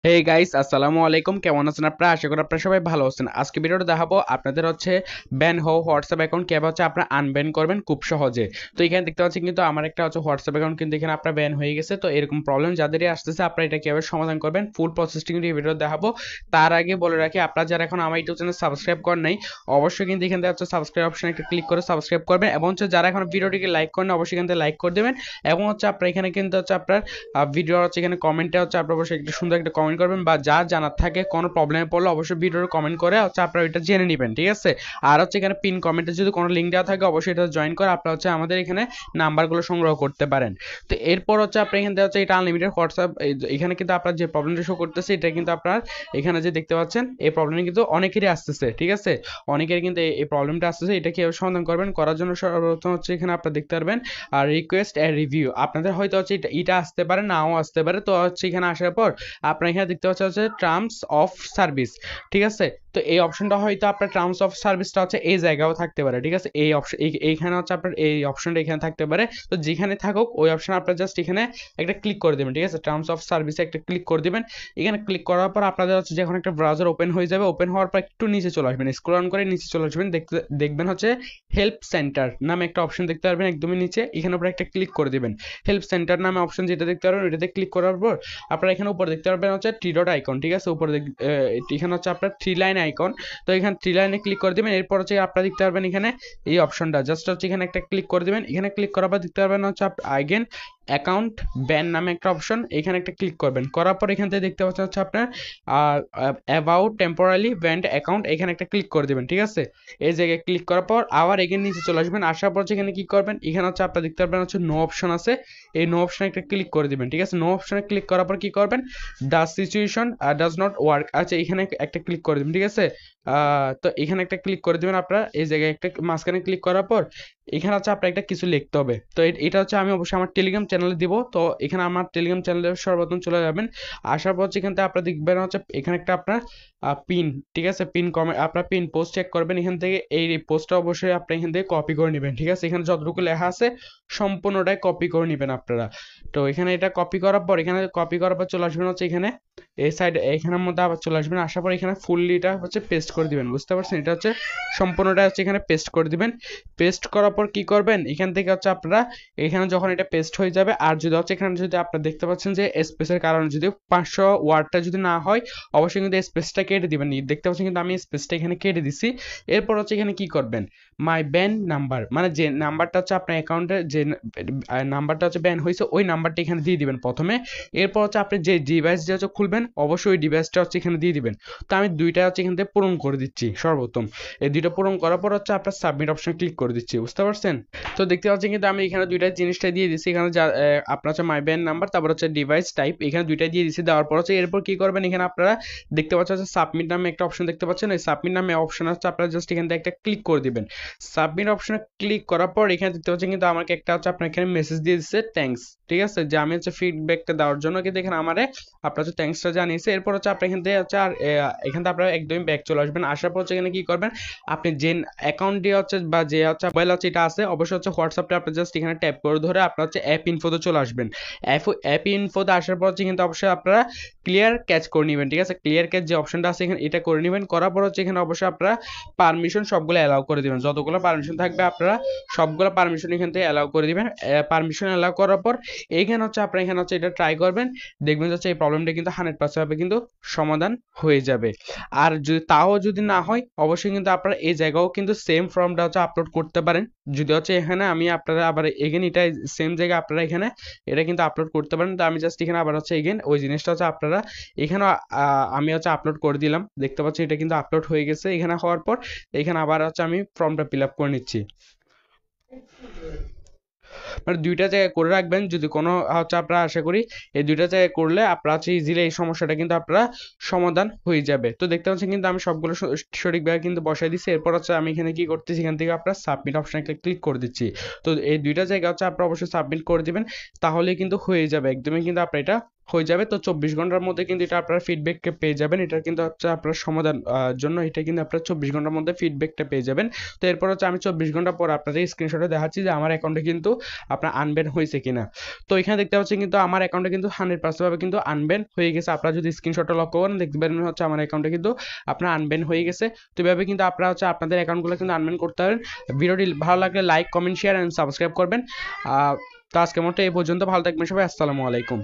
Hey guys, আসসালামু আলাইকুম। কেমন আছেন আপনারা? আশা করি আপনারা সবাই ভালো আছেন। আজকে ভিডিওটা দেখাবো আপনাদের ব্যান হওয়া হোয়াটসঅ্যাপ অ্যাকাউন্ট কিভাবে আপনারা আনব্যান করবেন খুব সহজে। তো এখানে দেখতে পাচ্ছেন কিন্তু আমার একটা হোয়াটসঅ্যাপ অ্যাকাউন্ট কিন্তু এখানে আপনার ব্যান হয়ে গেছে। তো এরকম প্রবলেম যাদেরই আসতেছে আপনারা এটা কিভাবে সমাধান করবেন ফুল প্রসেসটি কিন্তু এই ভিডিও দেখাবো। তার আগে বলে রাখি, আপনারা যারা এখন আমার ইউটিউব চ্যানেল সাবস্ক্রাইব করেন নাই, অবশ্যই কিন্তু এখান থেকে সাবস্ক্রাইব অপশনে একটা ক্লিক করে সাবস্ক্রাইব করবেন, এবং যারা এখন ভিডিওটিকে লাইক করেন অবশ্যই এখান থেকে লাইক করে দেবেন। এবং আপনারা এখানে কিন্তু আপনার ভিডিও এখানে কমেন্টে আপনারা অবশ্যই একটা সুন্দর একটা কমেন্ট করবেন, বা যা জানার থাকে কোনো প্রবলেমে পড়লে অবশ্যই ভিডিওর কমেন্ট করে আপনারা এটা জেনে নেবেন, ঠিক আছে। আর এখানে পিন কমেন্টে যদি কোনো লিঙ্ক দেওয়া থাকে অবশ্যই এটা জয়েন করে আপনারা আমাদের এখানে নাম্বারগুলো সংগ্রহ করতে পারেন। তো এরপর আপনার এখানে দেওয়া হচ্ছে এটা আনলিমিটেড হোয়াটসঅ্যাপ। এখানে কিন্তু আপনার যে প্রবলেমটা শো করতেছে এটা কিন্তু আপনার এখানে যে দেখতে পাচ্ছেন এই প্রবলেম কিন্তু অনেকেরই আসতেছে, ঠিক আছে। অনেকের কিন্তু এই প্রবলেমটা আসতেছে। এটা কিভাবে সমাধান করবেন, করার জন্য সর্বপ্রথম এখানে আপনারা দেখতে পারবেন আর রিকোয়েস্ট এ রিভিউ। আপনাদের হয়তো এটা আসতে পারে, নাও আসতে পারে। তো এখানে আসার পর আপনারা এখানে দেখতে পাচ্ছেন টার্মস অফ সার্ভিস, ঠিক আছে। তো এই অপশনটা হয়তো আপনার টার্মস অফ সার্ভিসটা এই জায়গাও থাকতে পারে, ঠিক আছে। এই অপশন এইখানে আপনার এই অপশনটা এখানে থাকতে পারে। তো যেখানে থাকুক ওই অপশন আপনার জাস্ট এখানে একটা ক্লিক করে দেবেন, ঠিক আছে। টার্মস অফ সার্ভিসে একটা ক্লিক করে দিবেন। এখানে ক্লিক করার পর আপনাদের যখন একটা ব্রাউজার ওপেন হয়ে যাবে, ওপেন হওয়ার পর একটু নিচে চলে আসবেন, স্ক্রল অন করে নিচে চলে আসবেন। দেখবেন হেল্প সেন্টার নামে একটা অপশন দেখতে পারবেন একদমই নিচে। এখানে উপরে একটা ক্লিক করে দিবেন। হেল্প সেন্টার নামে অপশন যেটা দেখতে পারবেন ওইটাতে ক্লিক করার পর আপনারা এখানে উপরে দেখতে পারবেন থ্রি ডট আইকন, ঠিক আছে। উপরে এখানে আপনার থ্রি লাইন আইকন। তো এখানে থ্রি লাইনে ক্লিক করে দিবেন। এরপর আপনারা দেখতে পারবেন এখানে এই অপশনটা জাস্ট এখানে একটা ক্লিক করে দিবেন। এখানে ক্লিক করার পর দেখতে পারবেন আগেন অ্যাকাউন্ট ব্যান নামে একটা অপশন। এখানে একটা ক্লিক করবেন। করার পর এখান থেকে দেখতে পাচ্ছেন আপনার অ্যাবাউট টেম্পোরারি ব্যান্ড অ্যাকাউন্ট, এখানে একটা ক্লিক করে দেবেন, ঠিক আছে। এই জায়গায় ক্লিক করার পর আবার এখানে নিচে চলে আসবেন। আসার পর এখানে কি করবেন, এখানে আপনারা দেখতে পারবেন নো অপশন আছে। এই নো অপশনে একটা ক্লিক করে দিবেন, ঠিক আছে। নো অপশনে ক্লিক করার পর কি করবেন, the situation does not work, আচ্ছা এখানে একটা ক্লিক করে দিবেন, ঠিক আছে। তো এখানে একটা ক্লিক করে দিবেন আপনারা। এই জায়গায় একটা মাঝখানে ক্লিক করার পর এখানে আপনার একটা কিছু লিখতে হবে। তো এটা আমি অবশ্যই আমার টেলিগ্রাম চ্যানেলে দিব। তো এখানে আমার টেলিগ্রাম চ্যানেলে সর্বপ্রথম চলে যাবেন। আসার পর এখান থেকে আপনারা দেখবেন এখানে একটা আপনার পিন, ঠিক আছে। পিন কমেন্ট আপনার পিন পোস্ট চেক করবেন। এখান থেকে এই পোস্টটা অবশ্যই আপনি এখান থেকে কপি করে নেবেন, ঠিক আছে। এখানে যতটুকু লেখা আছে সম্পূর্ণটাই কপি করে নেবেন আপনারা। তো এখানে এটা কপি করার পর এখানে কপি করার পর চলে আসবেন এখানে এই সাইড, এখানের মধ্যে আবার চলে আসবেন। আসার পর এখানে ফুললিটা পেস্ট করে দিবেন, বুঝতে পারছেন। এটা সম্পূর্ণটা এখানে পেস্ট করে দিবেন। পেস্ট করার পর কি করবেন, এখান থেকে আপনারা এখানে যখন এটা পেস্ট হয়ে যাবে, আর যদি এখানে যদি আপনারা দেখতে পাচ্ছেন যে স্পেসের কারণে যদি 500 ওয়ার্ডটা যদি না হয় অবশ্যই কিন্তু স্পেসটা কেটে দিবেন। দেখতে পাচ্ছেন কিন্তু আমি স্পেসটা এখানে কেটে দিছি। এরপর এখানে কি করবেন, মাই ব্যান নাম্বার, মানে যে নাম্বারটা আপনার অ্যাকাউন্টে যে নাম্বারটা ব্যান হয়েছে ওই নাম্বারটা এখানে দিয়ে দিবেন প্রথমে। এরপর আপনি যে ডিভাইস দিয়ে খুলবেন অবশ্যই ওই ডিভাইসটা এখানে দিয়ে দিবেন। তো আমি দুইটা এখান থেকে পূরণ করে দিচ্ছি সর্বপ্রথম। এই দুইটা পূরণ করার পর আপনার সাবমিট অপশন ক্লিক করে দিচ্ছি, বুঝতে পারছেন। তো দেখতে পাচ্ছেন কিন্তু আমি এখানে দুইটা জিনিসটা দিয়ে দিচ্ছি। এখানে আপনার মাই ব্যান নাম্বার, তারপর ডিভাইস টাইপ, এখানে দুইটা দিয়ে দিচ্ছি। দেওয়ার পর এরপর কি করবেন, এখানে আপনারা দেখতে পাচ্ছেন সাবমিট নামে একটা অপশন দেখতে পাচ্ছেন। এই সাবমিট নামে অপশন আপনারা জাস্ট এখান থেকে একটা ক্লিক করে দিবেন। সাবমিট অপশনে ক্লিক করার পর এখানে দেখতে পাচ্ছেন কিন্তু আমাকে একটা আপনার এখানে মেসেজ দিয়ে দিচ্ছে থ্যাঙ্কস, ঠিক আছে, যে আমি ফিডব্যাকটা দেওয়ার জন্য কিন্তু এখানে আমারে আপনার থ্যাঙ্কসটা জানিয়েছে। এরপর আপনি এখান থেকে আর এখান থেকে আপনারা একদমই ব্যাক চলে আসবেন। আসার পর এখানে কি করবেন, আপনি যে অ্যাকাউন্ট দিয়ে বা যে মোবাইল এটা আছে অবশ্যই হোয়াটসঅ্যাপটা আপনি জাস্ট এখানে ট্যাপ করে ধরে আপনার অ্যাপ ইনফোতে চলে আসবেন। অ্যাপ ইনফোতে আসার পর কিন্তু অবশ্যই আপনারা ক্লিয়ার ক্যাচ করে নেবেন, ঠিক আছে। ক্লিয়ার ক্যাচ যে অপশনটা আছে এখানে এটা করে নেবেন। করার পর এখানে অবশ্যই আপনারা পারমিশন সবগুলো অ্যালাউ করে দিবেন। যতগুলো পারমিশন থাকবে আপনারা সবগুলো পারমিশন এখান থেকে অ্যালাউ করে দিবেন। পারমিশন অ্যালাউ করার পর এইখানে আপনারা এখানে এটা ট্রাই করবেন। দেখবেন এই প্রবলেমটা কিন্তু 100% কিন্তু সমাধান হয়ে যাবে। আর তাও যদি না হয় অবশ্যই কিন্তু আপনারা এই জায়গাও কিন্তু সেম ফর্মটা আপলোড করতে পারেন। যদি এখানে আমি আপনারা আবার এগেন এটা সেম জায়গায় আপনারা এখানে এটা কিন্তু আপলোড করতে পারেন। তো আমি জাস্ট এখানে আবার এগেন ওই জিনিসটা আপনারা এখানে আমি আপলোড করে দিলাম। দেখতে পাচ্ছি এটা কিন্তু আপলোড হয়ে গেছে। এখানে হওয়ার পর এখানে আবার আমি ফর্মটা ফিল আপ করে নিচ্ছি। মানে দুইটা জায়গায় করে রাখবেন, যদি কোনো আপনারা আশা করি এই দুইটা জায়গায় করলে আপনারা ইজিলি এই সমস্যাটা কিন্তু আপনারা সমাধান হয়ে যাবে। তো দেখতে পাচ্ছেন কিন্তু আমি সবগুলো সঠিকভাবে কিন্তু বসাই দিচ্ছি। এরপর আমি এখানে কি করতেছি, এখান থেকে আপনারা সাবমিট অপশনে ক্লিক করে দিচ্ছি। তো এই দুইটা জায়গা আপনারা অবশ্যই সাবমিট করে দিবেন, তাহলে কিন্তু হয়ে যাবে একদমই কিন্তু আপনার এটা হয়ে যাবে। তো 24 ঘন্টার মধ্যে কিন্তু এটা আপনারা ফিডব্যাকটা পেয়ে যাবেন। এটার কিন্তু হচ্ছে আপনার সমাধান জন্য এটা কিন্তু আপনারা 24 ঘন্টার মধ্যে ফিডব্যাকটা পেয়ে যাবেন। তো এরপর হচ্ছে আমি 24 ঘন্টা পর আপনাদের স্ক্রিনশটে দেখাচ্ছি যে আমার অ্যাকাউন্টে কিন্তু আপনার আনব্যান হয়েছে কিনা। তো এখানে দেখতে পাচ্ছেন কিন্তু আমার অ্যাকাউন্টে কিন্তু 100% ভাবে কিন্তু আনব্যান হয়ে গেছে। আপনারা যদি স্ক্রিনশটটা লক্ষ্য করেন দেখতে পারেন হচ্ছে আমার অ্যাকাউন্টে কিন্তু আপনার আনব্যান হয়ে গেছে। তো এভাবে কিন্তু আপনারা হচ্ছে আপনাদের অ্যাকাউন্টগুলো কিন্তু আনব্যান করতে পারেন। ভিডিওটি ভালো লাগলে like, comment, share and subscribe করবেন। তো আজকের মতো এই পর্যন্ত। ভালো থাকবেন সবাই। আসসালামু আলাইকুম।